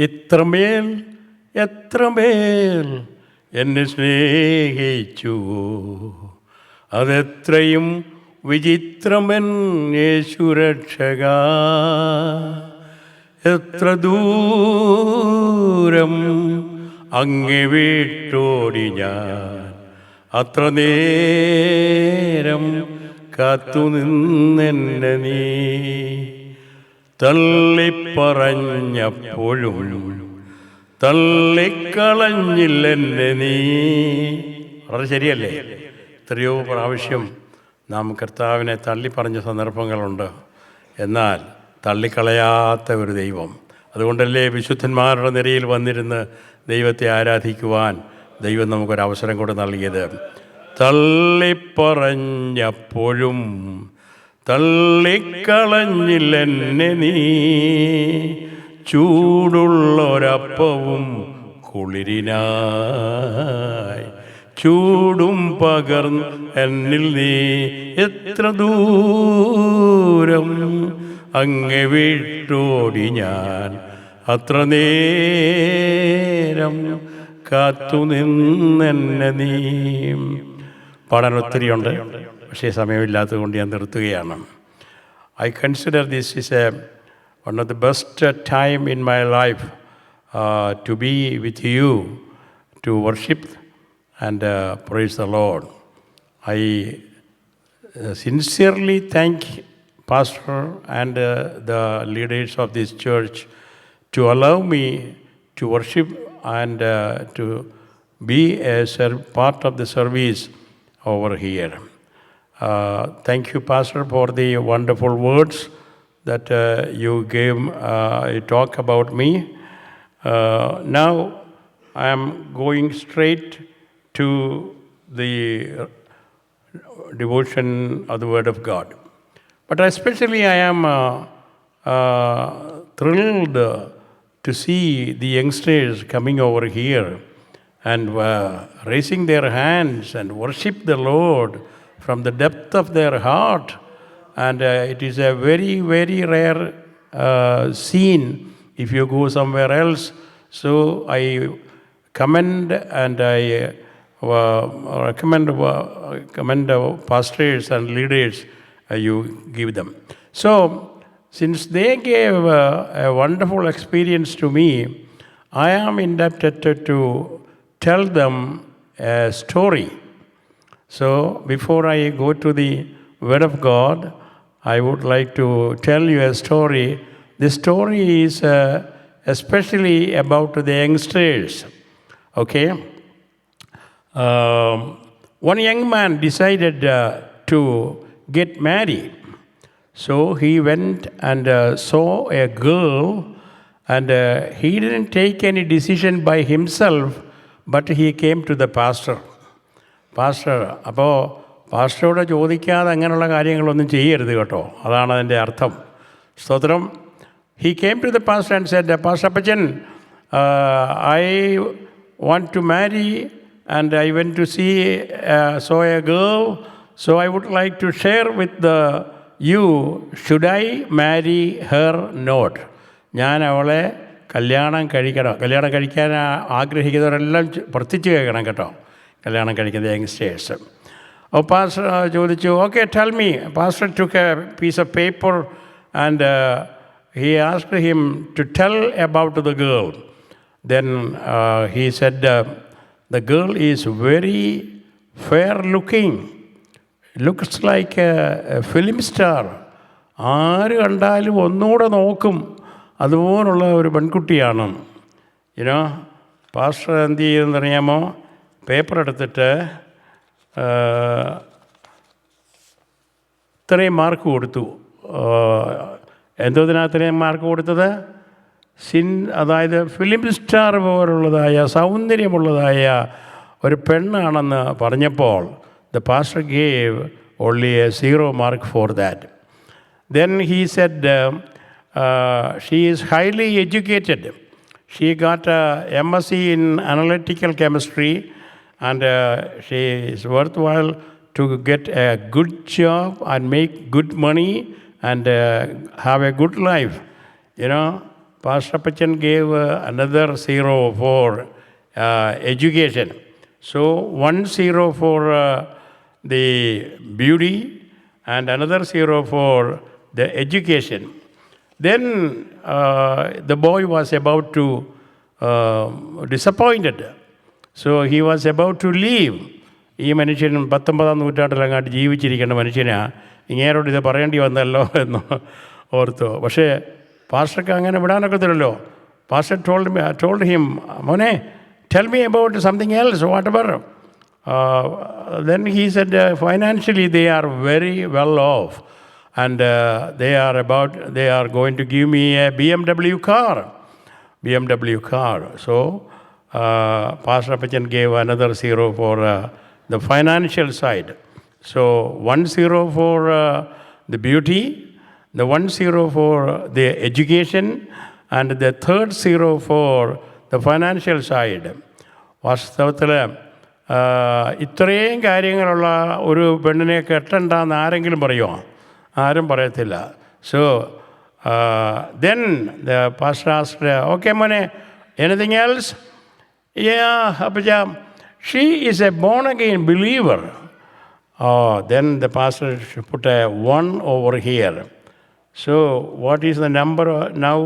ഇത്രമേൽ എത്രമേൽ എന്നെ സ്നേഹിച്ചു, അതെത്രയും വിചിത്രമൻ യേശുരക്ഷക. എത്ര ദൂരം അങ്ങേ വിട്ടോടി ഞാൻ, അത്ര നേരം കാത്തുനിന്നെന്നെ നീ. തള്ളിപ്പറഞ്ഞപ്പോഴും തള്ളിക്കളഞ്ഞില്ലെന്നെ നീ. വളരെ ശരിയല്ലേ? എത്രയോ പ്രാവശ്യം നാം കർത്താവിനെ തള്ളിപ്പറഞ്ഞ സന്ദർഭങ്ങളുണ്ട്, എന്നാൽ തള്ളിക്കളയാത്ത ഒരു ദൈവം. അതുകൊണ്ടല്ലേ വിശുദ്ധന്മാരുടെ നിരയിൽ വന്നിരുന്ന് ദൈവത്തെ ആരാധിക്കുവാൻ ദൈവം നമുക്കൊരവസരം കൂടെ നൽകിയത്. തള്ളിപ്പറഞ്ഞപ്പോഴും തള്ളിക്കളഞ്ഞില്ലെന്നെ നീ, ചൂടുള്ളൊരപ്പവും കുളിരിനായി ചൂടും പകർന്ന് എന്നിൽ നീ. എത്ര ദൂരം അങ്ങേ വിട്ടോടി ഞാൻ, അത്ര നേരം കാത്തുനിന്നെന്നെ നീ. പാടാൻ ഒത്തിരിയുണ്ട്, പക്ഷേ സമയമില്ലാത്തത് കൊണ്ട് ഞാൻ നിർത്തുകയാണ്. I consider this is one of the best time in my life to be with you, to worship and praise the Lord. I sincerely thank Pastor and the leaders of this church to allow me to worship and to be a part of the service over here. Thank you, Pastor, for the wonderful words that you gave, you talk about me. Now I am going straight to the devotion of the Word of God. But especially I am thrilled to see the youngsters coming over here and raising their hands and worship the Lord from the depth of their heart. And it is a very, very rare scene if you go somewhere else. So I commend and I commend pastors and leaders you give them. So since they gave a wonderful experience to me, I am indebted to tell them a story. So before I go to the Word of God, I would like to tell you a story. This story is especially about the youngsters. Okay? One young man decided to get married. So he went and saw a girl, and he didn't take any decision by himself, but he came to the pastor. Pastor, അപ്പോൾ പാസ്റ്ററോട് ചോദിക്കാതെ അങ്ങനെയുള്ള കാര്യങ്ങളൊന്നും ചെയ്യരുത് കേട്ടോ, അതാണ് അതിൻ്റെ അർത്ഥം. സ്തോത്രം. He came to the pastor and said, Pastor Appachan, I want to marry and I went to saw a girl, so I would like to share with you, should I marry her not? ഞാൻ അവളെ കല്യാണം കഴിക്കാൻ ആഗ്രഹിക്കുന്നവരെല്ലാം പ്രത്യേകിച്ച് കേൾക്കണം കേട്ടോ, കല്യാണം കഴിക്കുന്ന youngsters. Oh, Pastor ചോദിച്ചു, okay, tell me. Pastor took a piece of paper and he asked him to tell about the girl. Then he said, the girl is very fair looking, looks like a film star. ആര് കണ്ടാലും ഒന്നുകൂടെ നോക്കും, അതുപോലുള്ള ഒരു പെൺകുട്ടിയാണ്. You know, pastor എന്ത് ചെയ്യുമെന്നറിയാമോ? Paper എടുത്തിട്ട് ഇത്രയും മാർക്ക് കൊടുത്തു. എന്തോതിനാ ഇത്രയും മാർക്ക് കൊടുത്തത്? അതായത് ഫിലിം സ്റ്റാർ പോലുള്ളതായ സൗന്ദര്യമുള്ളതായ ഒരു പെണ്ണാണെന്ന് പറഞ്ഞപ്പോൾ the pastor gave only a 0 mark for that. Then he said she is highly educated. She got a MSc in analytical chemistry, and she is worthwhile to get a good job and make good money and have a good life. You know, Pastor Pachan gave another 0 for education. So 1 0 for the beauty and another 0 for the education. Then the boy was about to disappointed. So he was about to leave. ഈ മനുഷ്യൻ 19-ാം നൂറ്റാണ്ടിലങ്ങാട്ട് ജീവിച്ചിരിക്കേണ്ട മനുഷ്യനാണ്, ഇങ്ങേരോട് ഇത് പറയേണ്ടി വന്നല്ലോ എന്ന് ഓർത്തു. പക്ഷേ പാസ്റ്റർക്ക് അങ്ങനെ വിടാനൊക്കത്തില്ലല്ലോ. പാസ്റ്റർ told him, മോനെ, tell me about something else, whatever. Then he said, financially they are very well off, and they are going to give me a BMW car. So Pastor Pachan gave another 0 for the financial side. So 1 0 for the beauty, the 1 0 for the education, and the third 0 for the financial side. വാസ്തവത്തിൽ ഇത്രയും കാര്യങ്ങളുള്ള ഒരു പെണ്ണിനെ കെട്ടണ്ടെന്ന് ആരെങ്കിലും പറയുമോ? ആരും പറയത്തില്ല. So then the pastor asked, okay മോനെ, anything else? Yeah, Appaja, she is a born again believer. Then the pastor put a 1 over here. So what is the number now?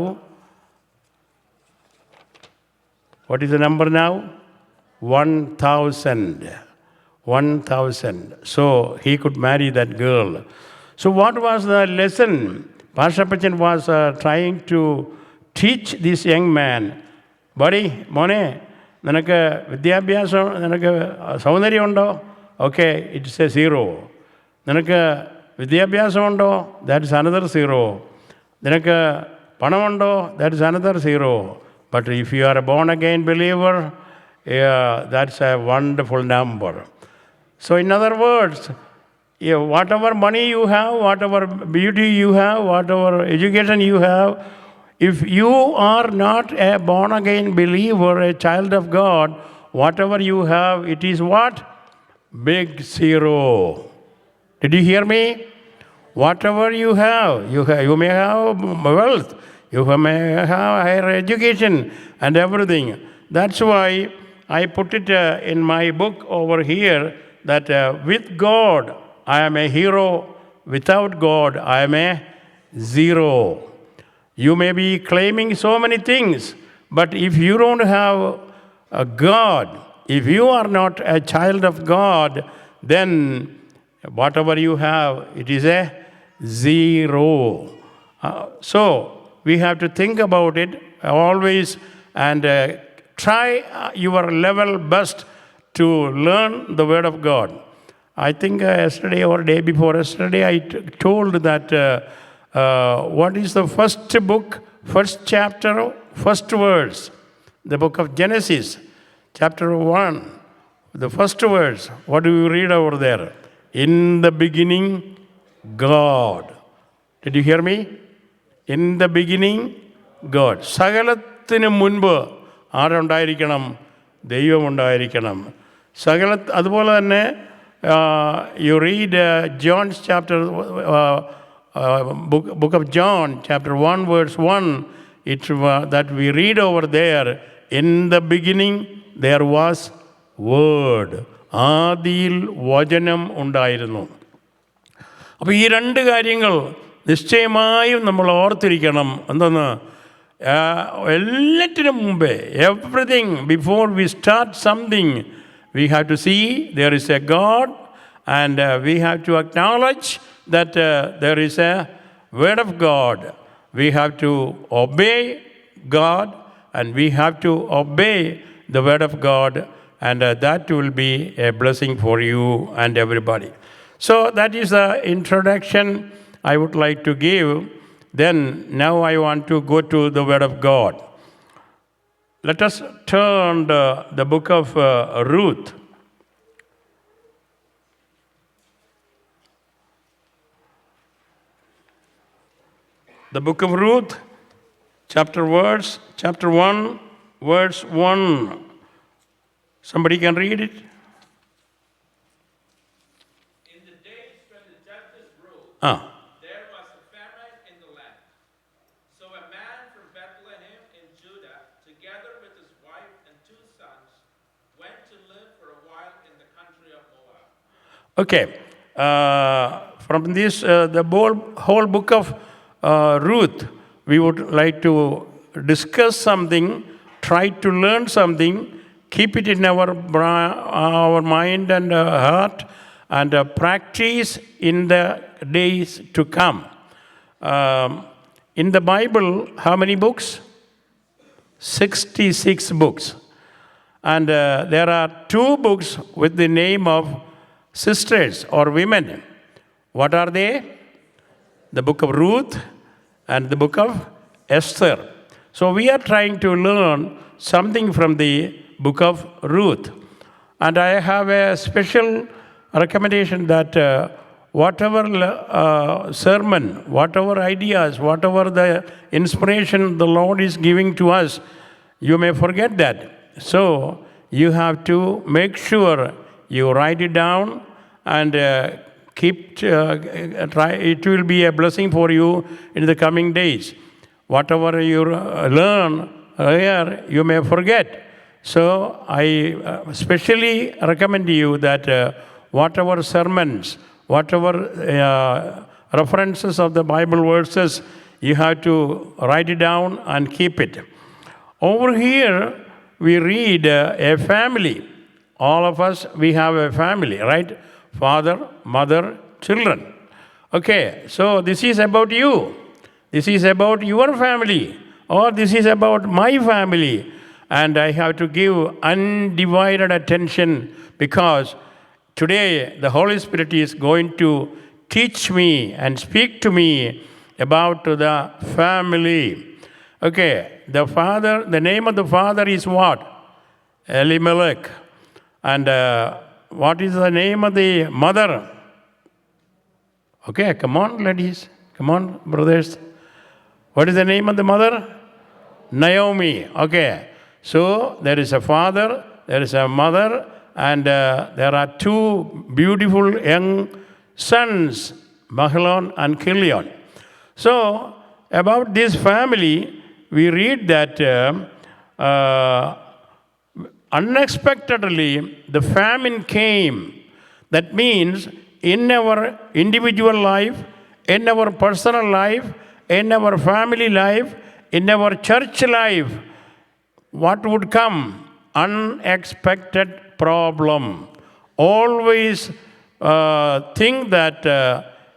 What is the number now? 1,000. 1,000. So he could marry that girl. So what was the lesson? Pastor Pachan was trying to teach this young man. Buddy, മോനെ, നിനക്ക് വിദ്യാഭ്യാസം, നിനക്ക് സൗന്ദര്യമുണ്ടോ? Okay, it's A 0. നിനക്ക് വിദ്യാഭ്യാസമുണ്ടോ? That is another 0. നിനക്ക് പണമുണ്ടോ? That is another 0. But if you are a born again believer, that's a wonderful number. So in other words, whatever money you have, whatever beauty you have, whatever education you have, if you are not a born again believer, a child of God, whatever you have, it is what? Big 0. Did you hear me? Whatever you have, you may have wealth, you may have higher education and everything. That's why I put it in my book over here that with God I am a hero, without God I am a 0. You may be claiming so many things, but if you don't have a God, if you are not a child of God, then whatever you have, it is a 0. So we have to think about it always and try your level best to learn the Word of God. I think yesterday or day before yesterday I told that what is the first book, first chapter, first verse? The book of Genesis, chapter 1, the first verse. What do you read over there? In the beginning, God. Did you hear me? In the beginning, God. സകലത്തിന് മുൻപ് ആരുണ്ടായിരിക്കണം? ദൈവമുണ്ടായിരിക്കണം. അതുപോലെ തന്നെ you read John's chapter, book of John, chapter 1, verse 1, that we read over there, in the beginning there was word. ആദിയിൽ വചനം ഉണ്ടായിരുന്നു. അപ്പോൾ ഈ 2 കാര്യങ്ങൾ നിശ്ചയമായും നമ്മൾ ഓർത്തിരിക്കണം. എന്തെന്ന്? എല്ലാറ്റിനും മുമ്പേ, everything before we start something, we have to see there is a God, and we have to acknowledge that there is a Word of God. We have to obey God, and we have to obey the Word of God, and that will be a blessing for you and everybody. So that is the introduction I would like to give. Then now I want to go to the Word of God. Let us turn the book of Ruth. The book of Ruth, chapter 1, verse 1. Somebody can read it? In the days when the judges ruled, there was a famine in the land. So a man from Bethlehem Okay. From this, the whole book of Ruth, we would like to discuss something, try to learn something, keep it in our mind and heart, and practice in the days to come. In the Bible, how many books? 66 books. And there are 2 books with the name of sisters or women. What are they? The book of Ruth and the book of Esther. So we are trying to learn something from the book of Ruth. And I have a special recommendation that whatever sermon, whatever ideas, whatever the inspiration the Lord is giving to us, you may forget that. So you have to make sure you write it down and keep try. It will be a blessing for you in the coming days. Whatever you learn here, you may forget. So I especially recommend you that whatever sermons, whatever references of the Bible verses, you have to write it down and keep it. Over here, we read a family. All of us, we have a family, right? Father, mother, children. Okay, so this is about you. This is about your family. Or this is about my family. And I have to give undivided attention because today the Holy Spirit is going to teach me and speak to me about the family. Okay, the name of the father is what? Elimelech. And what is the name of the mother? Okay, come on, ladies. Come on, brothers. What is the name of the mother? Naomi. Okay, so there is a father, there is a mother, and there are 2 beautiful young sons, Mahlon and Chilion. So, about this family, we read that unexpectedly the famine came. That means in our individual life, in our personal life, in our family life, in our church life, what would come? Unexpected problem. Always think that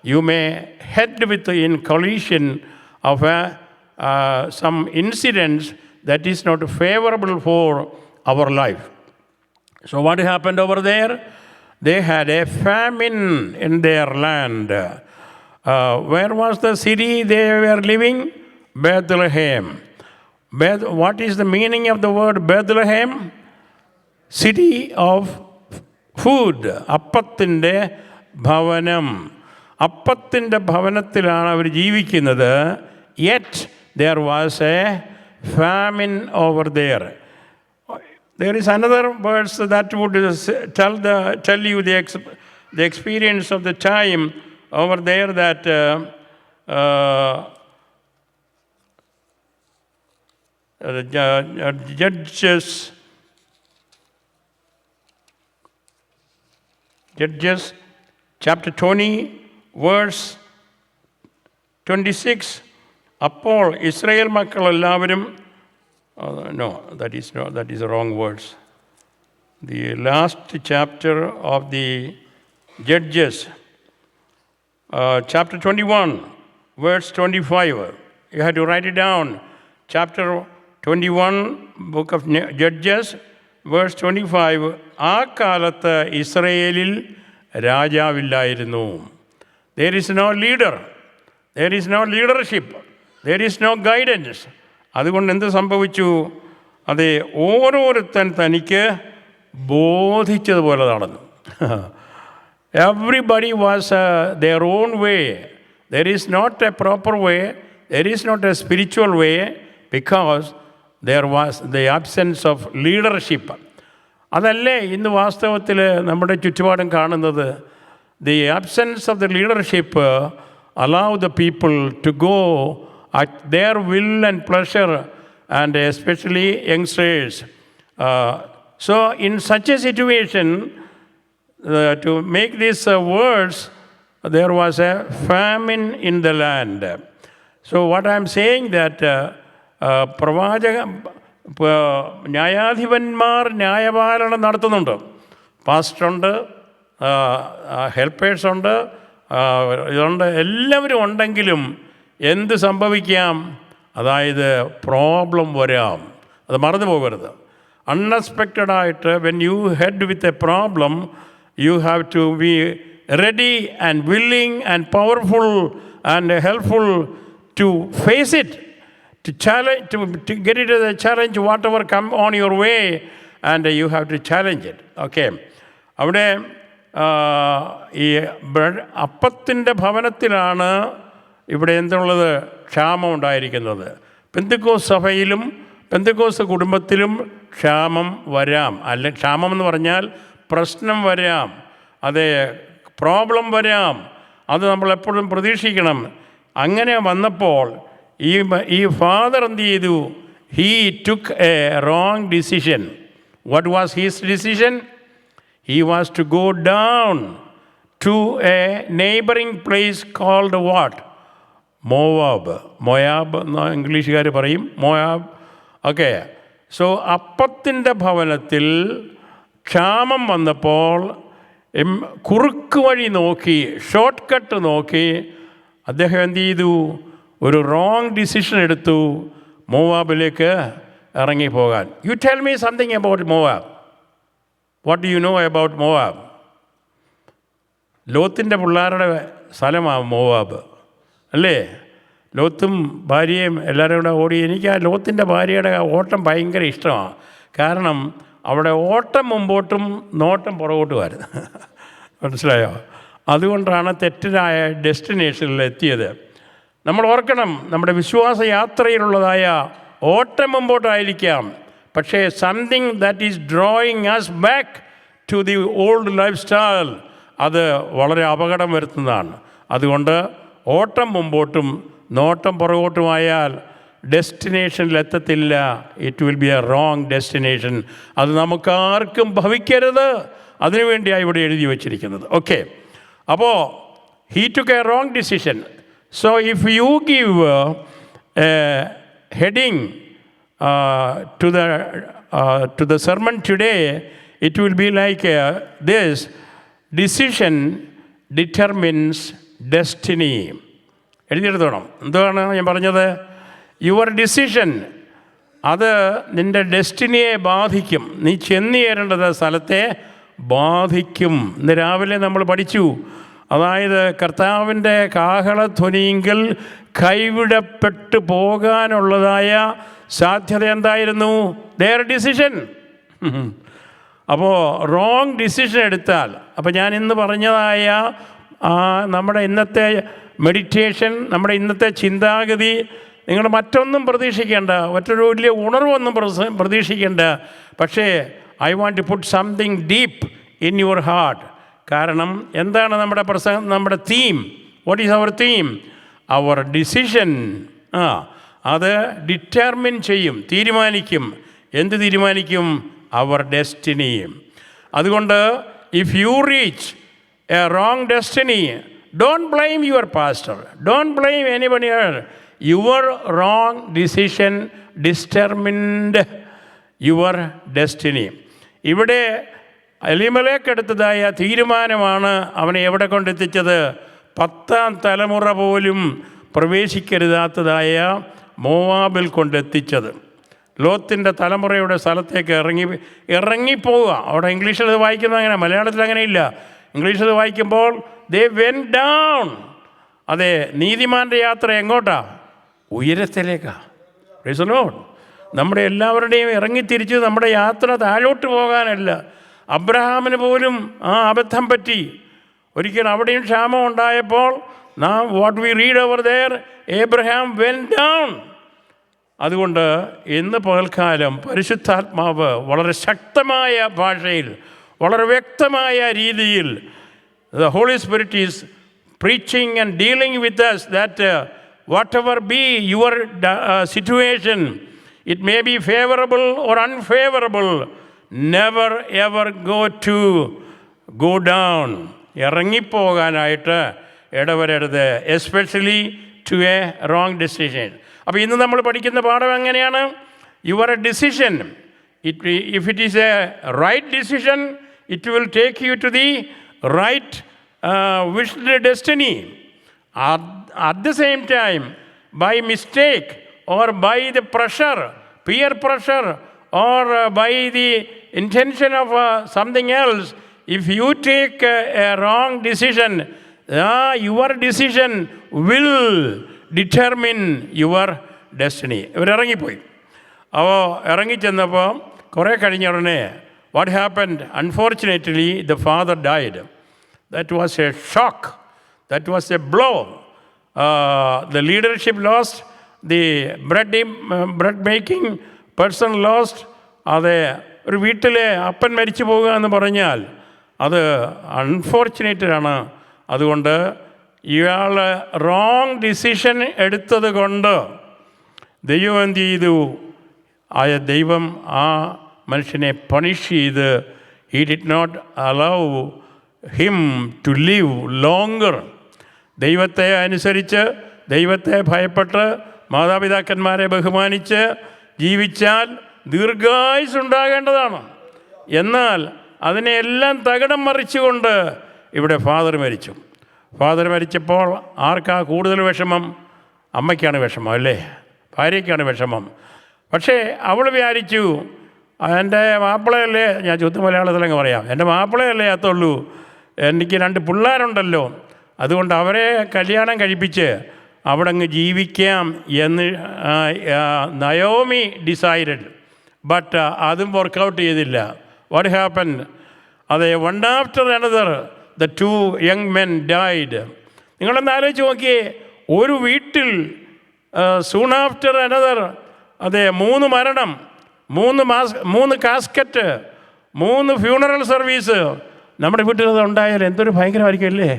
you may head in collision of some incidents that is not favorable for our life. So what happened over there? They had a famine in their land. Where was the city they were living? Bethlehem. What is the meaning of the word Bethlehem? City of food. അപ്പത്തിൻ്റെ ഭവനം. അപ്പത്തിൻ്റെ ഭവനത്തിലാണ് അവർ ജീവിക്കുന്നത്. Yet there was a famine over there. There is another verse that would tell you the experience of the time over there that Judges chapter 20 verse 26. അപ്പോൾ Israel മക്കൾ എല്ലാവരും no, that is the wrong words. The last chapter of the Judges, chapter 21, verse 25. You have to write it down. Chapter 21, book of Judges, verse 25. ആ കാലത്ത് ഇസ്രായേലിൽ രാജാവില്ലായിരുന്നു. There is no leader. There is no leadership. There is no guidance. അതുകൊണ്ട് എന്ത് സംഭവിച്ചു? അത് ഓരോരുത്തൻ തനിക്ക് ബോധിച്ചതുപോലെ നടന്നു. Everybody was their own way. There is not a proper way. There is not a spiritual way because there was the absence of leadership. അതല്ലേ ഇന്ന് വാസ്തവത്തിൽ നമ്മുടെ ചുറ്റുപാടും കാണുന്നത്. The absence of the leadership allow the people to go at their will and pleasure, and especially youngsters. So in such a situation, to make these words, there was a famine in the land. So what I'm saying that പ്രവാചക ന്യായാധിപന്മാർ ന്യായപാലനം നടത്തുന്നുണ്ട്. പാസ്റ്ററുണ്ട്, ഹെൽപ്പേഴ്സുണ്ട്, ഇതുണ്ട്, എല്ലാവരും ഉണ്ടെങ്കിലും എന്ത് സംഭവിക്കാം? അതായത് problem വരാം. അത് മറന്നു പോകരുത്. അൺഎക്സ്പെക്റ്റഡായിട്ട് when you head with a problem, you have to be ready and willing and powerful and helpful to face it, to challenge, to get it as a challenge, whatever come on your way, and you have to challenge it. Okay. അവിടെ ഈ അപ്പത്തിൻ്റെ ഭവനത്തിലാണ് ഇവിടെ എന്തുള്ളത്? ക്ഷാമം ഉണ്ടായിരിക്കുന്നത്. പെന്തക്കോസ്ത് സഭയിലും പെന്തക്കോസ്ത് കുടുംബത്തിലും ക്ഷാമം വരാം. ക്ഷാമം എന്ന് പറഞ്ഞാൽ പ്രശ്നം വരാം, അതെ, പ്രോബ്ലം വരാം. അത് നമ്മളെപ്പോഴും പ്രതീക്ഷിക്കണം. അങ്ങനെ വന്നപ്പോൾ ഈ ഫാദർ എന്ത് ചെയ്തു? He took a wrong decision. What was his decision? He was to go down to a neighbouring place called what? Moab. Moab എന്ന് ഇംഗ്ലീഷുകാർ പറയും, മോയാബ്. ഓക്കെ. സോ അപ്പത്തിൻ്റെ ഭവനത്തിൽ ക്ഷാമം വന്നപ്പോൾ കുറുക്ക് വഴി നോക്കി, ഷോർട്ട് കട്ട് നോക്കി അദ്ദേഹം എന്ത് ചെയ്തു? ഒരു റോങ് ഡിസിഷൻ എടുത്തു, മോവാബിലേക്ക് ഇറങ്ങിപ്പോകാൻ. You tell me something about Moab. What do you know about Moab? ലോത്തിൻ്റെ പിള്ളേരുടെ സ്ഥലമാണ് മോവാബ്, അല്ലേ? ലോത്തും ഭാര്യയും എല്ലാവരും കൂടെ ഓടി. എനിക്ക് ആ ലോത്തിൻ്റെ ഭാര്യയുടെ ഓട്ടം ഭയങ്കര ഇഷ്ടമാണ്. കാരണം അവിടെ ഓട്ടം മുമ്പോട്ടും നോട്ടം പുറകോട്ടുമായിരുന്നു. മനസ്സിലായോ? അതുകൊണ്ടാണ് തെറ്റായ ഡെസ്റ്റിനേഷനിൽ എത്തിയത്. നമ്മൾ ഓർക്കണം, നമ്മുടെ വിശ്വാസ യാത്രയിലുള്ളതായ ഓട്ടം മുമ്പോട്ടായിരിക്കാം, പക്ഷേ something that is drawing us back to the old life style, അത് വളരെ അപകടം വരുത്തുന്നതാണ്. അതുകൊണ്ട് ഓട്ടം മുമ്പോട്ടും നോട്ടം പുറകോട്ടുമായാൽ ഡെസ്റ്റിനേഷനിലെത്തത്തില്ല. It will be a wrong destination. അത് നമുക്കാർക്കും ഭവിക്കരുത്. അതിനുവേണ്ടിയാണ് ഇവിടെ എഴുതി വച്ചിരിക്കുന്നത്. ഓക്കെ. അപ്പോൾ he took a wrong decision. So if you give a heading to the sermon today, it will be like this: decision determines destiny. എഴുതിയെടുത്തോണം. എന്താണ് ഞാൻ പറഞ്ഞത്? യുവർ ഡിസിഷൻ, അത് നിൻ്റെ ഡെസ്റ്റിനിയെ ബാധിക്കും. നീ ചെന്ന് ചേരേണ്ടത് സ്ഥലത്തെ ബാധിക്കും. ഇന്ന് രാവിലെ നമ്മൾ പഠിച്ചു, അതായത് കർത്താവിൻ്റെ കാഹളധ്വനിയെങ്കിൽ കൈവിടപ്പെട്ടു പോകാനുള്ളതായ സാധ്യത എന്തായിരുന്നു? their decision. അപ്പോൾ റോങ് ഡിസിഷൻ എടുത്താൽ, അപ്പോൾ ഞാൻ ഇന്ന് പറഞ്ഞതായ നമ്മുടെ ഇന്നത്തെ മെഡിറ്റേഷൻ, നമ്മുടെ ഇന്നത്തെ ചിന്താഗതി, നിങ്ങൾ മറ്റൊന്നും പ്രതീക്ഷിക്കേണ്ട, മറ്റൊരു വലിയ ഉണർവൊന്നും പ്രതീക്ഷിക്കേണ്ട. പക്ഷേ I want to put something deep in your heart. കാരണം എന്താണ് നമ്മുടെ theme? What is our theme? Our decision. അത് ഡിറ്റർമിൻ ചെയ്യും, തീരുമാനിക്കും. എന്ത് തീരുമാനിക്കും? Our destiny. അതുകൊണ്ട് if you reach a wrong destiny, don't blame your pastor, don't blame anybody else. Your wrong decision determined your destiny. ഇവിടെ എലിമലേക്ക് എടുത്തതായ തീരുമാനമാണ് അവനെ എവിടെ കൊണ്ടെത്തിച്ചത്? 10ാം തലമുറ പോലും പ്രവേശിക്കരുതാത്തതായ മോവാബിൽ കൊണ്ടെത്തിച്ചത്. ലോത്തിൻ്റെ തലമുറയുടെ സ്ഥലത്തേക്ക് ഇറങ്ങിപ്പോവുക. അവിടെ ഇംഗ്ലീഷിൽ അത് വായിക്കുന്നത് അങ്ങനെ, മലയാളത്തിൽ അങ്ങനെയില്ല. ഇംഗ്ലീഷിൽ വായിക്കുമ്പോൾ ദേ വെന്റ് ഡൗൺ. അതെ, നീതിമാൻ്റെ യാത്ര എങ്ങോട്ടാ? ഉയരത്തിലേക്കാണ്. Praise the Lord. നമ്മുടെ എല്ലാവരുടെയും ഇറങ്ങിത്തിരിച്ച് നമ്മുടെ യാത്ര താഴോട്ട് പോകാനല്ല. അബ്രഹാമിന് പോലും ആ അബദ്ധം പറ്റി. ഒരിക്കൽ അവിടെയും ക്ഷാമം ഉണ്ടായപ്പോൾ what we read over there, Abraham went down. അതുകൊണ്ട് ഇന്ന് പകൽക്കാലം പരിശുദ്ധാത്മാവ് വളരെ ശക്തമായ ഭാഷയിൽ, വളരെ വ്യക്തമായ രീതിയിൽ, the Holy Spirit is preaching and dealing with us that whatever be your situation, it may be favorable or unfavorable, never ever go to go down, ഇറങ്ങിപ്പോകാനായിട്ട് ഇടവരരുത്, especially to a wrong decision. അപ്പോൾ ഇന്ന് നമ്മൾ പഠിക്കുന്ന പാഠം എങ്ങനെയാണ്? Your decision, if it is a right decision, it will take you to the right wished destiny. At the same time, by mistake or by the pressure, peer pressure, or by the intention of something else, if you take a wrong decision, your decision will determine your destiny. ഇവരിറങ്ങിപ്പോയി. അപ്പോൾ ഇറങ്ങിച്ചെന്നപ്പോൾ കുറേ കഴിഞ്ഞ ഉടനെ what happened? Unfortunately, the father died. That was a shock. That was a blow. The leadership lost. The bread making person lost. അത് ഒരു വീട്ടിലെ അപ്പൻ മരിച്ചു പോകുക എന്ന് പറഞ്ഞാൽ അത് അൺഫോർച്ചുനേറ്റഡാണ്. അതുകൊണ്ട് ഇയാൾ റോങ് ഡിസിഷൻ എടുത്തത് കൊണ്ട് ദൈവം എന്ത് ചെയ്തു? ദൈവം ആ മനുഷ്യനെ പണിഷ് ചെയ്ത് he did not allow him to live longer. ദൈവത്തെ അനുസരിച്ച്, ദൈവത്തെ ഭയപ്പെട്ട്, മാതാപിതാക്കന്മാരെ ബഹുമാനിച്ച് ജീവിച്ചാൽ ദീർഘായുസ്സുണ്ടാകേണ്ടതാണ്. എന്നാൽ അതിനെല്ലാം തകിടം മറിച്ചുകൊണ്ട് ഇവിടെ ഫാദർ മരിച്ചു. ഫാദർ മരിച്ചപ്പോൾ ആർക്കാ കൂടുതൽ വിഷമം? അമ്മയ്ക്കാണ് വിഷമം, അല്ലേ? ഭാര്യയ്ക്കാണ് വിഷമം. പക്ഷേ അവൾ വിചാരിച്ചു, എൻ്റെ മാപ്പിളയല്ലേ, ഞാൻ ചുത്തു മലയാളത്തിലങ്ങ് പറയാം, എൻ്റെ മാപ്പിളയല്ലേ അത്തുള്ളൂ, എനിക്ക് 2 പിള്ളേരുണ്ടല്ലോ, അതുകൊണ്ട് അവരെ കല്യാണം കഴിപ്പിച്ച് അവിടെ അങ്ങ് ജീവിക്കാം എന്ന് നയോമി ഡിസൈഡഡ്. ബട്ട് അതും വർക്കൗട്ട് ചെയ്തില്ല. What happen? അതെ, one after another the 2 young men died. നിങ്ങളൊന്ന് ആലോചിച്ച് നോക്കിയേ, ഒരു വീട്ടിൽ സൂൺ ആഫ്റ്റർ അനദർ, അതെ, 3 മരണം, 3 കാസ്കറ്റ്, 3 ഫ്യൂണറൽ സർവീസ്. നമ്മുടെ വീട്ടിൽ അത് ഉണ്ടായാൽ എന്തൊരു ഭയങ്കരമായിരിക്കും, അല്ലേ?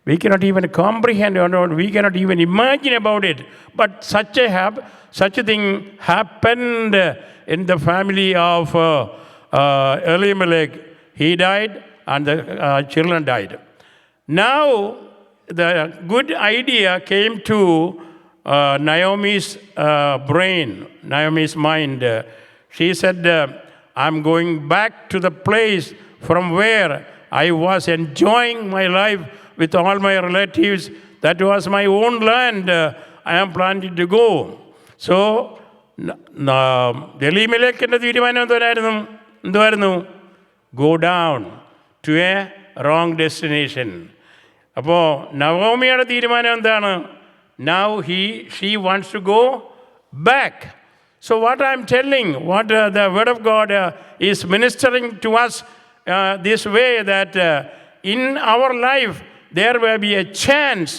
We cannot even comprehend, or we cannot even imagine about it. But such a thing happened in the family of Elimelech. He died and the children died. Now the good idea came to Naomi's brain, Naomi's mind. She said, I'm going back to the place from where I was enjoying my life with all my relatives. That was my own land. I am planning to go. So എലീമേലെക്കിൻ്റെ തീരുമാനം എന്തുവായിരുന്നു? Go down to a wrong destination. അപ്പോൾ നവോമിയുടെ തീരുമാനം എന്താണ്? Now she wants to go back. So what I am telling, what the word of God is ministering to us this way, that in our life there will be a chance,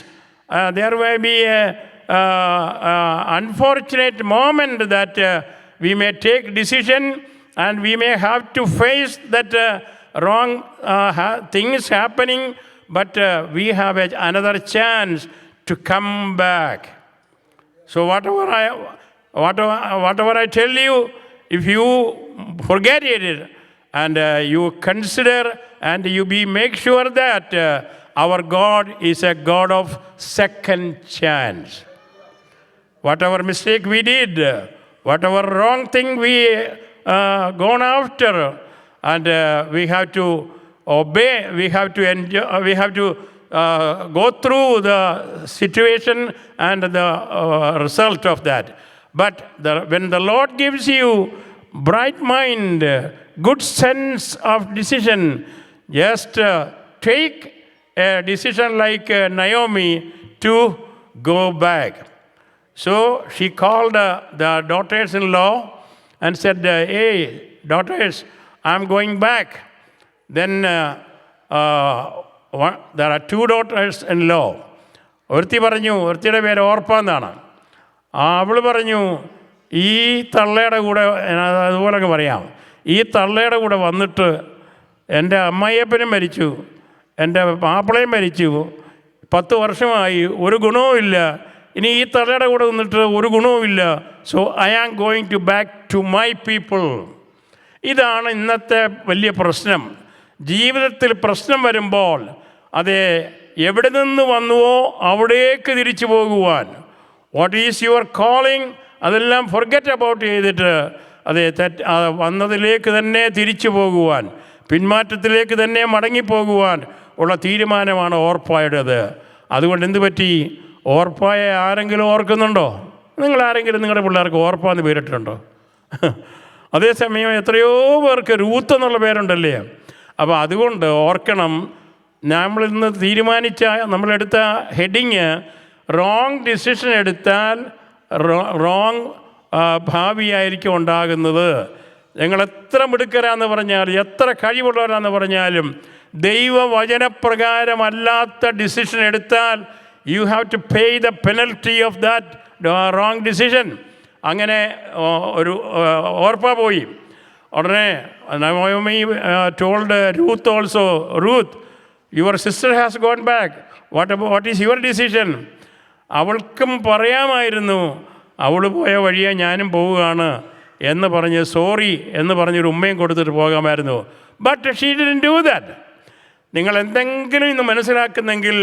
there will be a unfortunate moment that we may take decision and we may have to face that wrong things happening, but we have another chance to come back. So whatever I tell you, if you forget it and you consider and you make sure that our God is a God of second chance. Whatever mistake we did, whatever wrong thing we gone after, and we have to obey, we have to enjoy, we have to go through the situation and the result of that. But when the Lord gives you bright mind, good sense of decision, just take a decision like Naomi to go back. So she called the daughters-in-law and said, hey, daughters, I'm going back. Then there are 2 daughters-in-law. ഒരുത്തിയുടെ പേര് ഓർപ്പ എന്നാണ്. അവൾ പറഞ്ഞു, ഈ തള്ളയുടെ കൂടെ, അതുപോലൊക്കെ പറയാം, ഈ തള്ളയുടെ കൂടെ വന്നിട്ട് എൻ്റെ അമ്മായിയപ്പനും മരിച്ചു, എൻ്റെ മാപ്പിളയും മരിച്ചു, 10 വർഷമായി, ഒരു ഗുണവുമില്ല, ഇനി ഈ തള്ളയുടെ കൂടെ നിന്നിട്ട് ഒരു ഗുണവുമില്ല. So I am going to back to my people. ഇതാണ് ഇന്നത്തെ വലിയ പ്രശ്നം. ജീവിതത്തിൽ പ്രശ്നം വരുമ്പോൾ അത് എവിടെ നിന്ന് വന്നുവോ അവിടേക്ക് തിരിച്ചു പോകുവാൻ, വാട്ട് ഈസ് യുവർ കോളിംഗ്, അതെല്ലാം ഫൊർഗെറ്റ് അബൌട്ട് ചെയ്തിട്ട് അത് വന്നതിലേക്ക് തന്നെ തിരിച്ചു പോകുവാൻ, പിന്മാറ്റത്തിലേക്ക് തന്നെ മടങ്ങിപ്പോകുവാൻ ഉള്ള തീരുമാനമാണ് ഓർപ്പായുടേത്. അതുകൊണ്ട് എന്ത് പറ്റി? ഓർപ്പായെ ആരെങ്കിലും ഓർക്കുന്നുണ്ടോ? നിങ്ങൾ ആരെങ്കിലും നിങ്ങളുടെ പിള്ളേർക്ക് ഓർപ്പാന്ന് പേരിട്ടിട്ടുണ്ടോ? അതേസമയം എത്രയോ പേർക്ക് രൂത്ത് എന്നുള്ള പേരുണ്ടല്ലേ. അപ്പോൾ അതുകൊണ്ട് ഓർക്കണം, നമ്മളിന്ന് തീരുമാനിച്ച നമ്മളെടുത്ത ഹെഡിങ് റോങ് ഡിസിഷൻ എടുത്താൽ റോങ് ഭാവിയായിരിക്കും ഉണ്ടാകുന്നത്. ഞങ്ങൾ എത്ര മിടുക്കരാന്ന് പറഞ്ഞാൽ, എത്ര കഴിവുള്ളവരാന്ന് പറഞ്ഞാലും ദൈവവചനപ്രകാരമല്ലാത്ത ഡിസിഷൻ എടുത്താൽ you have to pay the penalty of that wrong decision. അങ്ങനെ ഒരു ഓർപ്പ പോയി. ഉടനെ Naomi told Ruth also, Ruth, your sister has gone back, what is your decision? അവൾക്കും പറയാമായിരുന്നു, അവൾ പോയ വഴിയെ ഞാനും പോവുകയാണ് എന്ന് പറഞ്ഞ് സോറി എന്ന് പറഞ്ഞൊരു ഉമ്മയും കൊടുത്തിട്ട് പോകാമായിരുന്നു. But she didn't do that. നിങ്ങൾ എന്തെങ്കിലും ഇന്ന് മനസ്സിലാക്കുന്നെങ്കിൽ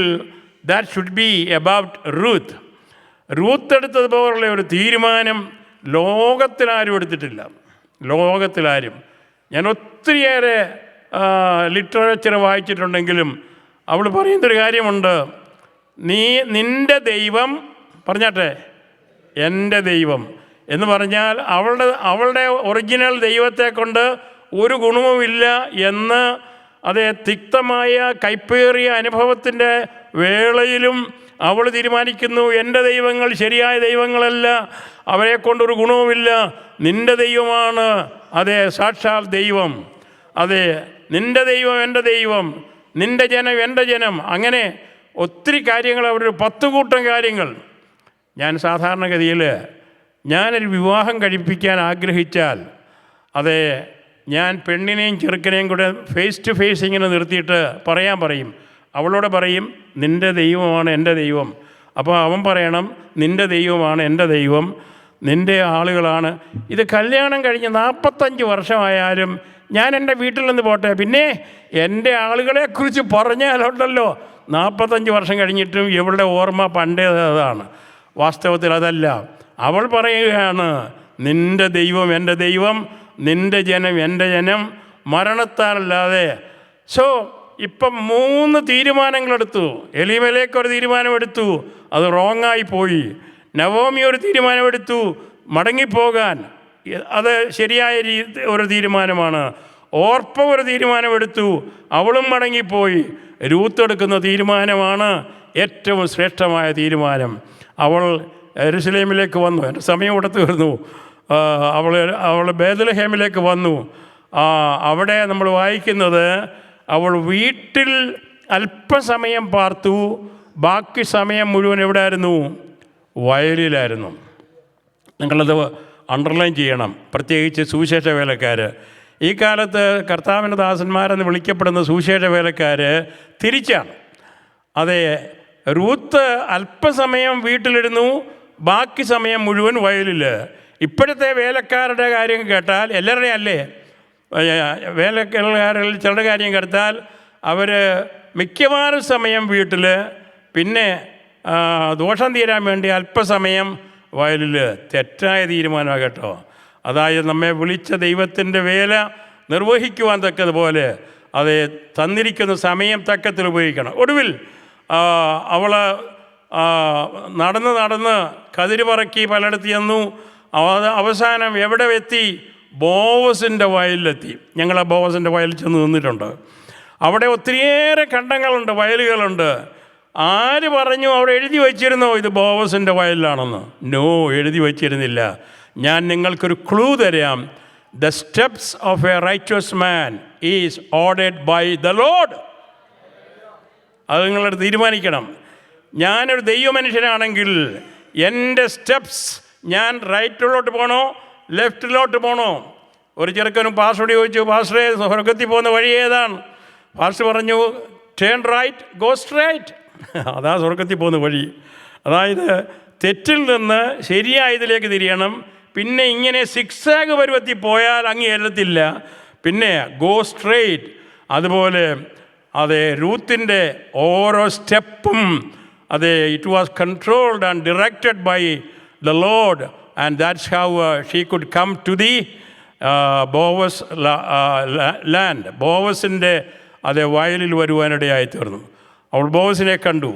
that should be about Ruth. Ruth എടുത്തതുപോലുള്ള ഒരു തീരുമാനം ലോകത്തിലാരും എടുത്തിട്ടില്ല, ലോകത്തിലാരും. ഞാൻ ഒത്തിരിയേറെ ലിറ്ററേച്ചർ വായിച്ചിട്ടുണ്ടെങ്കിലും അവൾ പറയുന്നൊരു കാര്യമുണ്ട്, നിൻ്റെ ദൈവം, പറഞ്ഞാട്ടെ എൻ്റെ ദൈവം എന്ന് പറഞ്ഞാൽ അവളുടെ ഒറിജിനൽ ദൈവത്തെ കൊണ്ട് ഒരു ഗുണവുമില്ല എന്ന് അതേ തിക്തമായ കൈപ്പേറിയ അനുഭവത്തിൻ്റെ വേളയിലും അവൾ തീരുമാനിക്കുന്നു, എൻ്റെ ദൈവങ്ങൾ ശരിയായ ദൈവങ്ങളല്ല, അവരെ കൊണ്ടൊരു ഗുണവുമില്ല, നിൻ്റെ ദൈവമാണ് അതെ സാക്ഷാൽ ദൈവം, അതെ നിൻ്റെ ദൈവം എൻ്റെ ദൈവം, നിൻ്റെ ജനം എൻ്റെ ജനം. അങ്ങനെ ഒത്തിരി കാര്യങ്ങൾ, അവരൊരു 10 കൂട്ടം കാര്യങ്ങൾ. ഞാൻ സാധാരണഗതിയിൽ ഞാനൊരു വിവാഹം കഴിപ്പിക്കാൻ ആഗ്രഹിച്ചാൽ അതെ ഞാൻ പെണ്ണിനെയും ചെറുക്കനെയും കൂടെ ഫേസ് ടു ഫേസ് ഇങ്ങനെ നിർത്തിയിട്ട് പറയും, അവളോട് പറയും നിൻ്റെ ദൈവമാണ് എൻ്റെ ദൈവം. അപ്പോൾ അവൻ പറയണം നിൻ്റെ ദൈവമാണ് എൻ്റെ ദൈവം, നിൻ്റെ ആളുകളാണ്. ഇത് കല്യാണം കഴിഞ്ഞ് 45 വർഷമായാലും ഞാൻ എൻ്റെ വീട്ടിൽ നിന്ന് പോട്ടെ, പിന്നെ എൻ്റെ ആളുകളെക്കുറിച്ച് പറഞ്ഞാലുണ്ടല്ലോ 45 വർഷം കഴിഞ്ഞിട്ടും ഇവളുടെ ഓർമ്മ പണ്ടേതാണ്. വാസ്തവത്തിൽ അതല്ല. അവൾ പറയുകയാണ് നിൻ്റെ ദൈവം എൻ്റെ ദൈവം, നിൻ്റെ ജനം എൻ്റെ ജനം, മരണത്താലല്ലാതെ. സോ ഇപ്പം 3 തീരുമാനങ്ങളെടുത്തു. എലീമേലേക്ക് ഒരു തീരുമാനമെടുത്തു, അത് റോങ്ങായി പോയി. നവോമി ഒരു തീരുമാനമെടുത്തു, മടങ്ങിപ്പോകാൻ, അത് ശരിയായ ഒരു തീരുമാനമാണ്. ഓർപ്പ ഒരു തീരുമാനമെടുത്തു, അവളും മടങ്ങിപ്പോയി. രൂത്ത് എടുക്കുന്ന തീരുമാനമാണ് ഏറ്റവും ശ്രേഷ്ഠമായ തീരുമാനം. അവൾ യെരുശലേമിലേക്ക് വന്നു. എൻ്റെ സമയം ഇവിടെ തീർന്നു. അവൾ ബേത്ലഹേമിലേക്ക് വന്നു. അവിടെ നമ്മൾ വായിക്കുന്നത് അവൾ വീട്ടിൽ അല്പസമയം പാർത്തു, ബാക്കി സമയം മുഴുവൻ എവിടെയായിരുന്നു? വയലിലായിരുന്നു. നിങ്ങളത് അണ്ടർലൈൻ ചെയ്യണം, പ്രത്യേകിച്ച് സുവിശേഷ വേലക്കാർ. ഈ കാലത്ത് കർത്താവിൻ്റെ ദാസന്മാരെന്ന് വിളിക്കപ്പെടുന്ന സുവിശേഷ വേലക്കാർ തിരിച്ചാണ്. അതെ, രൂത്ത് അല്പസമയം വീട്ടിലിരുന്നു, ബാക്കി സമയം മുഴുവൻ വയലിൽ. ഇപ്പോഴത്തെ വേലക്കാരുടെ കാര്യം കേട്ടാൽ, എല്ലാവരുടെയും അല്ലേ, വേലക്കാരിൽ ചിലരുടെ കാര്യം കേട്ടാൽ അവർ മിക്കവാറും സമയം വീട്ടിൽ, പിന്നെ ദോഷം തീരാൻ വേണ്ടി അല്പസമയം വയലിൽ. തെറ്റായ തീരുമാനമാണ് കേട്ടോ. അതായത് നമ്മെ വിളിച്ച ദൈവത്തിൻ്റെ വേല നിർവഹിക്കുവാൻ തക്കതുപോലെ അത് തന്നിരിക്കുന്ന സമയം തക്കത്തിൽ ഉപയോഗിക്കണം. ഒടുവിൽ അവൾ നടന്ന് കതിര് പറക്കി പലയിടത്ത് ചെന്നു. അവസാനം എവിടെ എത്തി? ബോവസിൻ്റെ വയലിലെത്തി. ഞങ്ങൾ ആ ബോവസിൻ്റെ വയലിൽ ചെന്ന് നിന്നിട്ടുണ്ട്. അവിടെ ഒത്തിരിയേറെ കണ്ടങ്ങളുണ്ട്, വയലുകളുണ്ട്. ആര് പറഞ്ഞു? അവിടെ എഴുതി വച്ചിരുന്നോ ഇത് ബോവസിൻ്റെ വയലിലാണെന്ന്? നോ, എഴുതി വച്ചിരുന്നില്ല. ഞാൻ നിങ്ങൾക്കൊരു ക്ലൂ തരാം. The steps of a righteous man is ordered by the Lord. അത് നിങ്ങളത് തീരുമാനിക്കണം. ഞാനൊരു ദൈവമനുഷ്യനാണെങ്കിൽ എൻ്റെ സ്റ്റെപ്സ്, ഞാൻ റൈറ്റിലോട്ട് പോകണോ ലെഫ്റ്റിലോട്ട് പോകണോ? ഒരു ചെറുക്കനും പാസ്റ്ററോട് ചോദിച്ചു, പാസ്റ്ററെ സ്വർഗത്തിൽ പോകുന്ന വഴി ഏതാണ്? പാസ്റ്റർ പറഞ്ഞു ടേൺ റൈറ്റ്, ഗോ സ്ട്രൈറ്റ്. അതാ സ്വർഗത്തിൽ പോകുന്ന വഴി. അതായത് തെറ്റിൽ നിന്ന് ശരിയായതിലേക്ക് തിരിയണം. പിന്നെ ഇങ്ങനെ സിക്സാഗ് പരുവത്തിൽ പോയാൽ അങ്ങ് എല്ലത്തില്ല. പിന്നെ ഗോ സ്ട്രെയിറ്റ്. അതുപോലെ അതെ രൂത്തിൻ്റെ ഓരോ സ്റ്റെപ്പും അതെ it was controlled and directed by the Lord and that's how she could come to the Boaz land. ബോവസിൻ്റെ അതേ വയലിൽ വരുവാനിടയായി തീർന്നു. അവൾ ബോവസിനെ കണ്ടു.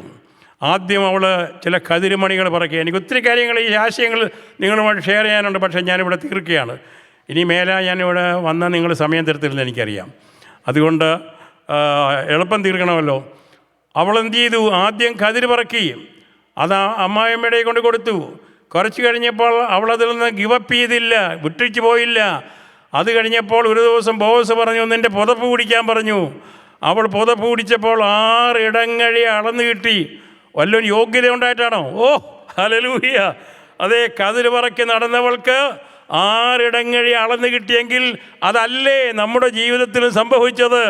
ആദ്യം അവൾ ചില കതിരുമണികൾ പറക്കുക. എനിക്ക് ഒത്തിരി കാര്യങ്ങൾ ഈ ആശയങ്ങൾ നിങ്ങളുമായിട്ട് ഷെയർ ചെയ്യാനുണ്ട്, പക്ഷേ ഞാനിവിടെ തീർക്കുകയാണ്. ഇനി മേലെ ഞാനിവിടെ വന്നാൽ നിങ്ങൾ സമയം തരത്തില്ലെന്ന് എനിക്കറിയാം. അതുകൊണ്ട് എളുപ്പം തീർക്കണമല്ലോ. അവൾ എന്ത് ചെയ്തു? ആദ്യം കതിര് പറക്കി അത് അമ്മായിയമ്മയുടെ കൊണ്ട് കൊടുത്തു. കുറച്ച് കഴിഞ്ഞപ്പോൾ അവളതിൽ നിന്ന് ഗിവപ്പ് ചെയ്തില്ല, വിട്ടിച്ച് പോയില്ല. അത് കഴിഞ്ഞപ്പോൾ ഒരു ദിവസം ബോസ് പറഞ്ഞു, നിൻ്റെ പുതപ്പ് പിടിക്കാൻ പറഞ്ഞു. അവൾ പുതപ്പ് പിടിച്ചപ്പോൾ 6 ഇടങ്ങഴി അളന്ന് കിട്ടി. വല്ലൊരു യോഗ്യത ഉണ്ടായിട്ടാണോ? ഓ ഹല്ലേലൂയ! അതേ കതിര് പറക്കി നടന്നവൾക്ക് 6 ഇടങ്ങഴി അളന്ന് കിട്ടിയെങ്കിൽ അതല്ലേ നമ്മുടെ ജീവിതത്തിൽ സംഭവിച്ചത്?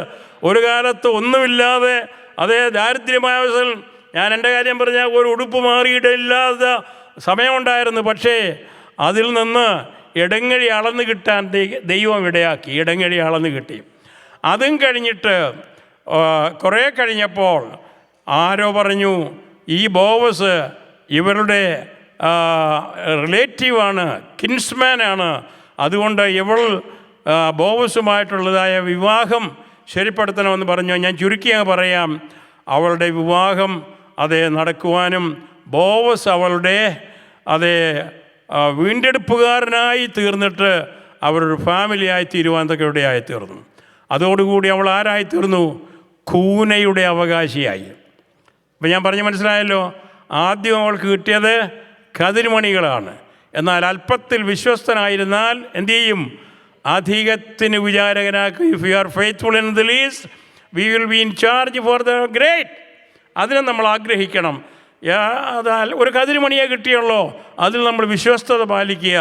ഒരു കാലത്ത് ഒന്നുമില്ലാതെ അതേ ദാരിദ്ര്യമായ അവസ്ഥയിൽ ഞാൻ എൻ്റെ കാര്യം പറഞ്ഞാൽ ഒരു ഉടുപ്പ് മാറിയിട്ടില്ലാത്ത സമയമുണ്ടായിരുന്നു. പക്ഷേ അതിൽ നിന്ന് ഇടങ്ങഴി അളന്ന് കിട്ടാൻ ദൈവം ഇടയാക്കി. ഇടങ്ങഴി അളന്ന് കിട്ടി. അതും കഴിഞ്ഞിട്ട് കുറേ കഴിഞ്ഞപ്പോൾ ആരോ പറഞ്ഞു, ഈ ബോവസ് ഇവരുടെ റിലേറ്റീവാണ്, കിൻസ്മാനാണ്. അതുകൊണ്ട് ഇവൾ ബോവസുമായിട്ടുള്ളതായ വിവാഹം ശരിപ്പെടുത്തണമെന്ന് പറഞ്ഞു. ഞാൻ ചുരുക്കി പറയാം. അവളുടെ വിവാഹം അതേ നടക്കുവാനും ബോവസ് അവളുടെ അതേ വീണ്ടെടുപ്പുകാരനായി തീർന്നിട്ട് അവരൊരു ഫാമിലിയായി തീരുവാനൊക്കെ ഇവിടെയായി തീർന്നു. അതോടുകൂടി അവൾ ആരായി തീർന്നു? കൂനയുടെ അവകാശിയായി. അപ്പം ഞാൻ പറഞ്ഞ് മനസ്സിലായല്ലോ. ആദ്യം അവൾക്ക് കിട്ടിയത് കതിരുമണികളാണ്. എന്നാൽ അല്പത്തിൽ വിശ്വസ്തനായിരുന്നാൽ എന്തു ചെയ്യും? അധികത്തിന് വിചാരകനാക്കും. If you are faithful in the least we will be in charge for the great. അതിനെ നമ്മൾ ആഗ്രഹിക്കണം. ഒരു കതിരുമണിയെ കിട്ടിയുള്ളോ, അതിൽ നമ്മൾ വിശ്വസ്തത പാലിക്കുക.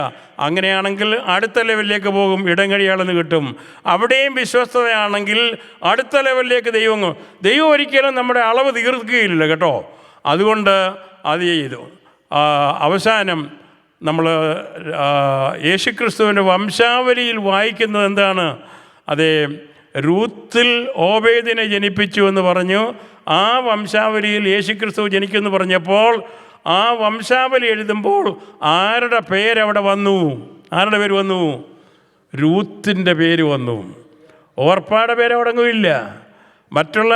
അങ്ങനെയാണെങ്കിൽ അടുത്ത ലെവലിലേക്ക് പോകും. ഇടങ്ങഴിയാളെന്ന് കിട്ടും. അവിടെയും വിശ്വസ്തതയാണെങ്കിൽ അടുത്ത ലെവലിലേക്ക് ദൈവം ഒരിക്കലും നമ്മുടെ അളവ് തീർക്കുകയില്ല കേട്ടോ. അതുകൊണ്ട് അത് ചെയ്തു. അവസാനം നമ്മൾ യേശുക്രിസ്തുവിൻ്റെ വംശാവലിയിൽ വായിക്കുന്നത് എന്താണ്? അതേ രൂത്തിൽ ഓബേദിനെ ജനിപ്പിച്ചു എന്ന് പറഞ്ഞു. ആ വംശാവലിയിൽ യേശുക്രിസ്തു ജനിക്കുമെന്ന് പറഞ്ഞപ്പോൾ ആ വംശാവലി എഴുതുമ്പോൾ ആരുടെ പേരവിടെ വന്നു? ആരുടെ പേര് വന്നു? രൂത്തിൻ്റെ പേര് വന്നു. ഓർപ്പാടെ പേരവിടങ്ങുമില്ല. മറ്റുള്ള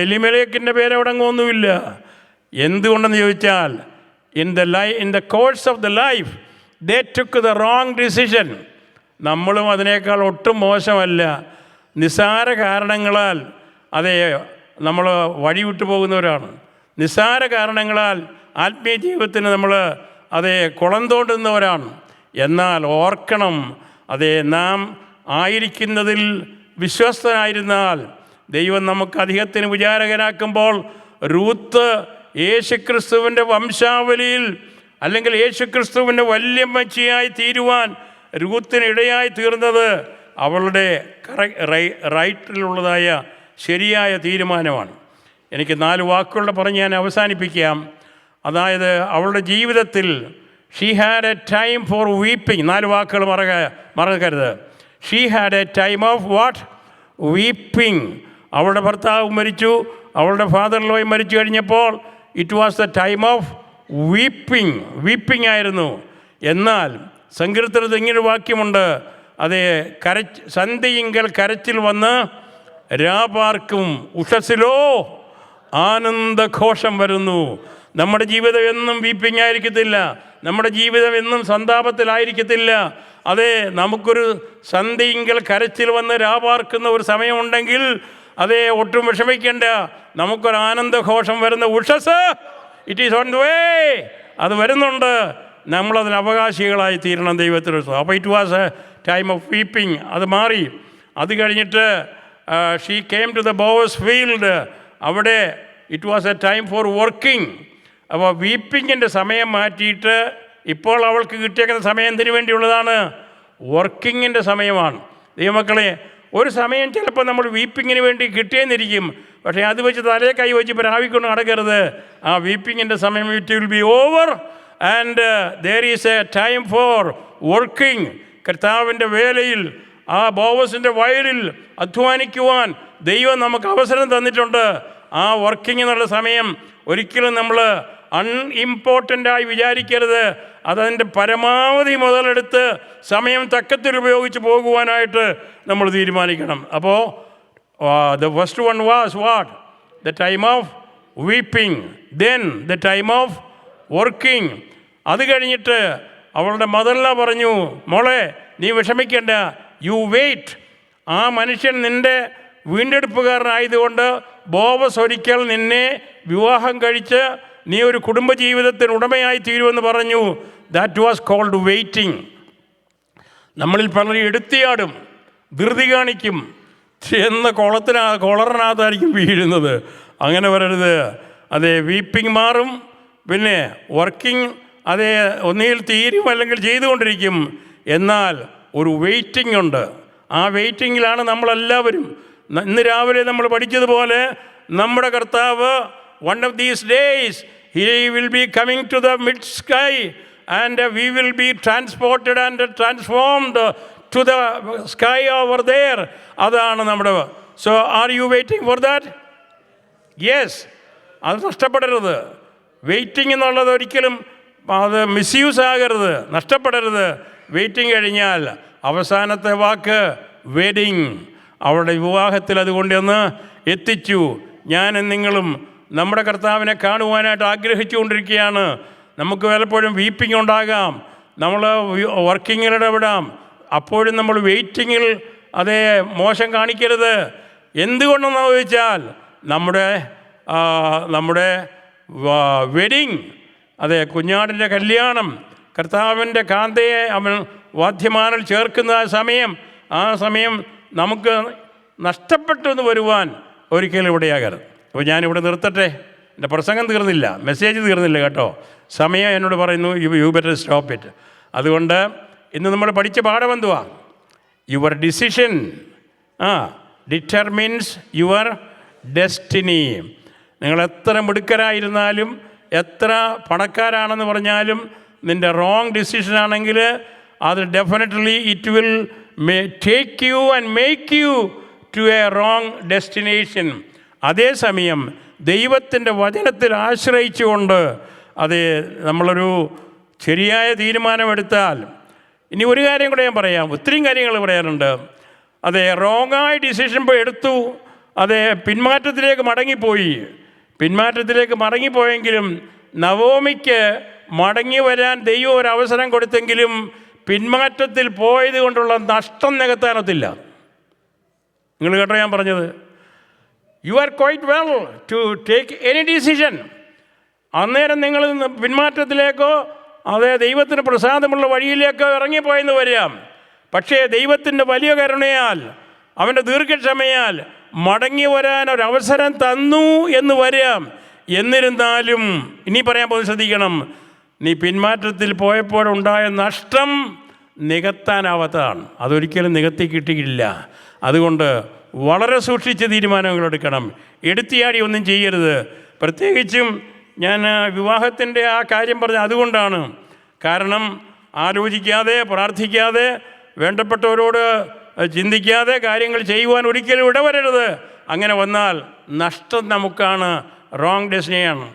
എലിമലേക്കിൻ്റെ പേരവിടങ്ങൊന്നുമില്ല. എന്തുകൊണ്ടെന്ന് ചോദിച്ചാൽ in the course of the life they took the wrong decision. നമ്മളും അതിനേക്കാൾ ഒട്ടും മോശമല്ല. നിസ്സാര കാരണങ്ങളാൽ അതേ നമ്മൾ വഴി വിട്ടു പോകുന്നവരാണ്. നിസ്സാര കാരണങ്ങളാൽ ആത്മീയ ജീവിതത്തിന് നമ്മൾ അതേ കുളം തോണ്ടുന്നവരാണ്. എന്നാൽ ഓർക്കണം, അതേ നാം ആയിരിക്കുന്നതിൽ വിശ്വസ്തനായിരുന്നാൽ ദൈവം നമുക്ക് അധികത്തിന് വിചാരകനാക്കുമ്പോൾ രൂത്ത് യേശുക്രിസ്തുവിൻ്റെ വംശാവലിയിൽ അല്ലെങ്കിൽ യേശുക്രിസ്തുവിൻ്റെ വല്യമ്മച്ചിയായി തീരുവാൻ രൂത്തിനിടയായി തീർന്നത് അവളുടെ റൈറ്റിലുള്ളതായ ശരിയായ തീരുമാനമാണ്. എനിക്ക് 4 വാക്കുകളുടെ പറഞ്ഞ് ഞാൻ അവസാനിപ്പിക്കാം. അതായത് അവളുടെ ജീവിതത്തിൽ she had A time four weeping. 4 വാക്കുകൾ മറക്കരുത്. She had A time of what? Weeping. അവളുടെ ഭർത്താവ് മരിച്ചു, അവളുടെ ഫാദർ ലോ മരിച്ചു കഴിഞ്ഞപ്പോൾ it was the time of weeping ആയിരുന്നു. എന്നാൽ സങ്കീർത്തനത്തിൽ ഇങ്ങനൊരു വാക്യമുണ്ട്, അതേ സന്ധ്യയിങ്കൽ കരച്ചിൽ വന്ന് രാപാർക്കും ഉഷസ്സിലോ ആനന്ദഘോഷം വരുന്നു. നമ്മുടെ ജീവിതം എന്നും വീപ്പിംഗ് ആയിരിക്കത്തില്ല. നമ്മുടെ ജീവിതം എന്നും സന്താപത്തിലായിരിക്കത്തില്ല. അതെ, നമുക്കൊരു സന്ധ്യയിങ്കൽ കരച്ചിൽ വന്ന് രാപാർക്കുന്ന ഒരു സമയമുണ്ടെങ്കിൽ അതേ ഒട്ടും വിഷമിക്കേണ്ട. നമുക്കൊരു ആനന്ദഘോഷം വരുന്ന ഉഷസ്, it is on the way. അത് വരുന്നുണ്ട്. നമ്മളതിന് അവകാശികളായി തീരണം ദൈവത്തിന്. അപ്പോൾ it was a time of weeping. അത് മാറി. അത് കഴിഞ്ഞിട്ട് she came to the Boaz field. അവിടെ it was a time for working. അപ്പോൾ വീപ്പിങ്ങിൻ്റെ സമയം മാറ്റിയിട്ട് ഇപ്പോൾ അവൾക്ക് കിട്ടിയേക്കുന്ന സമയം എന്തിനു വേണ്ടിയുള്ളതാണ്? വർക്കിങ്ങിൻ്റെ സമയമാണ്. ദൈവമക്കളെ, ഒരു സമയം ചിലപ്പോൾ നമ്മൾ വീപ്പിങ്ങിന് വേണ്ടി കിട്ടിയെന്നിരിക്കും. പക്ഷേ അത് വെച്ച് തലേ കൈ വെച്ച് പ്രാപിക്കൊണ്ട് നടക്കരുത്. ആ വീപ്പിങ്ങിൻ്റെ സമയം it will be over and there is A time for working. കർത്താവിൻ്റെ വേലയിൽ ആ ബോവസിൻ്റെ വയലിൽ അധ്വാനിക്കുവാൻ ദൈവം നമുക്ക് അവസരം തന്നിട്ടുണ്ട്. ആ വർക്കിംഗ് എന്നുള്ള സമയം ഒരിക്കലും നമ്മൾ അൺഇമ്പോർട്ടൻ്റായി വിചാരിക്കരുത്. അതതിൻ്റെ പരമാവധി മുതലെടുത്ത് സമയം തക്കത്തിൽ ഉപയോഗിച്ച് പോകുവാനായിട്ട് നമ്മൾ തീരുമാനിക്കണം. അപ്പോൾ the first one was what? The time of weeping. Then the time of working. അത് കഴിഞ്ഞിട്ട് അവളുടെ മദറില പറഞ്ഞു, മോളെ നീ വിഷമിക്കേണ്ട, യു വെയിറ്റ്. ആ മനുഷ്യൻ നിൻ്റെ വീണ്ടെടുപ്പുകാരനായതുകൊണ്ട് ബോവസ് ഒരിക്കൽ നിന്നെ വിവാഹം കഴിച്ച് നീ ഒരു കുടുംബജീവിതത്തിന് ഉടമയായി തീരുമെന്ന് പറഞ്ഞു. That was called waiting. നമ്മളിൽ പലരും എടുത്തിയാടും, ധൃതി കാണിക്കും, ചെന്ന കൊളറിനകത്തായിരിക്കും വീഴുന്നത്. അങ്ങനെ വരരുത്. അതെ, വീപ്പിംഗ് മാറും, പിന്നെ വർക്കിംഗ് അതേ ഒന്നുകിൽ തീരും അല്ലെങ്കിൽ ചെയ്തുകൊണ്ടിരിക്കും. എന്നാൽ ഒരു വെയിറ്റിംഗ് ഉണ്ട്. ആ വെയിറ്റിങ്ങിലാണ് നമ്മളെല്ലാവരും. ഇന്ന് രാവിലെ നമ്മൾ പഠിച്ചതുപോലെ നമ്മുടെ കർത്താവ് one of these days he will be coming to the mid sky and we will be transported and transformed to the sky over there. അതാണ് നമ്മുടെ. So are you waiting for that? Yes. അത് നഷ്ടപ്പെടരുത്. Waiting എന്നുള്ളത് ഒരിക്കലും അത് misuse ആകരുത്, നഷ്ടപ്പെടരുത്. Waiting കഴിഞ്ഞാൽ അവസാനത്തെ വാക്ക് wedding. അവളുടെ വിവാഹത്തിൽ അതുകൊണ്ടൊന്ന് എത്തിച്ചു. ഞാനും നിങ്ങളും നമ്മുടെ കർത്താവിനെ കാണുവാനായിട്ട് ആഗ്രഹിച്ചുകൊണ്ടിരിക്കുകയാണ്. നമുക്ക് പലപ്പോഴും വീപ്പിംഗ് ഉണ്ടാകാം, നമ്മൾ വർക്കിങ്ങിൽ ഇടപെടാം. അപ്പോഴും നമ്മൾ വെയിറ്റിങ്ങിൽ അതേ മോശം കാണിക്കരുത്. എന്തുകൊണ്ടെന്ന് ചോദിച്ചാൽ നമ്മുടെ വെഡിങ്, അതെ കുഞ്ഞാടിൻ്റെ കല്യാണം, കർത്താവിൻ്റെ കാന്തയെ അവൻ വാദ്യമാനിൽ ചേർക്കുന്ന ആ സമയം നമുക്ക് നഷ്ടപ്പെട്ടെന്ന് വരുവാൻ ഒരിക്കലും ഇവിടെയാകരുത്. അപ്പോൾ ഞാനിവിടെ നിർത്തട്ടെ. എൻ്റെ പ്രസംഗം തീർന്നില്ല, മെസ്സേജ് തീർന്നില്ല കേട്ടോ. സമയം എന്നോട് പറയുന്നു യു ബെറ്റർ സ്റ്റോപ്പ് ഇറ്റ്. അതുകൊണ്ട് ഇന്ന് നമ്മൾ പഠിച്ച പാഠം എന്തുവാ? Your decision determines your destiny. നിങ്ങൾ എത്ര മിടുക്കരായിരുന്നാലും എത്ര പണക്കാരാണെന്ന് പറഞ്ഞാലും നിൻ്റെ റോങ് ഡിസിഷനാണെങ്കിൽ അത് definitely it will take you and make you to a wrong destination. അതേസമയം ദൈവത്തിൻ്റെ വചനത്തിൽ ആശ്രയിച്ചുകൊണ്ട് അത് നമ്മളൊരു ശരിയായ തീരുമാനമെടുത്താൽ, ഇനി ഒരു കാര്യം കൂടെ ഞാൻ പറയാം, ഒത്തിരി കാര്യങ്ങൾ പറയാനുണ്ട്. അതെ, റോങ്ങായ ഡിസിഷൻ ഇപ്പോൾ എടുത്തു, അതെ പിന്മാറ്റത്തിലേക്ക് മടങ്ങിപ്പോയെങ്കിലും നവോമിക്ക് മടങ്ങി വരാൻ ദൈവം ഒരു അവസരം കൊടുത്തെങ്കിലും പിന്മാറ്റത്തിൽ പോയത് കൊണ്ടുള്ള നഷ്ടം നികത്താനൊത്തില്ല. നിങ്ങൾ കേട്ടോ ഞാൻ പറഞ്ഞത്? You are quite well to take any decision. അന്നേരം നിങ്ങൾ പിന്മാറ്റത്തിലേക്കോ അതേ ദൈവത്തിന് പ്രസാദമുള്ള വഴിയിലേക്കോ ഇറങ്ങിപ്പോയെന്ന് വരാം. പക്ഷേ ദൈവത്തിൻ്റെ വലിയ കരുണയാൽ അവൻ്റെ ദീർഘക്ഷമയാൽ മടങ്ങി വരാൻ ഒരവസരം തന്നു എന്ന് വരാം. എന്നിരുന്നാലും ഇനി പറയാൻ പോകുന്നത് ശ്രദ്ധിക്കണം, നീ പിന്മാറ്റത്തിൽ പോയപ്പോഴുണ്ടായ നഷ്ടം നികത്താനാവാത്തതാണ്. അതൊരിക്കലും നികത്തി കിട്ടിയില്ല. അതുകൊണ്ട് വളരെ സൂക്ഷിച്ച് തീരുമാനങ്ങൾ എടുക്കണം. എടുത്തിയാടി ഒന്നും ചെയ്യരുത്. പ്രത്യേകിച്ചും ഞാൻ വിവാഹത്തിൻ്റെ ആ കാര്യം പറഞ്ഞ അതുകൊണ്ടാണ്. കാരണം ആലോചിക്കാതെ, പ്രാർത്ഥിക്കാതെ, വേണ്ടപ്പെട്ടവരോട് ചിന്തിക്കാതെ കാര്യങ്ങൾ ചെയ്യുവാൻ ഒരിക്കലും ഇടവരരുത്. അങ്ങനെ വന്നാൽ നഷ്ടം നമുക്കാണ്, റോങ് ഡെസ്റ്റിനിയാണ്.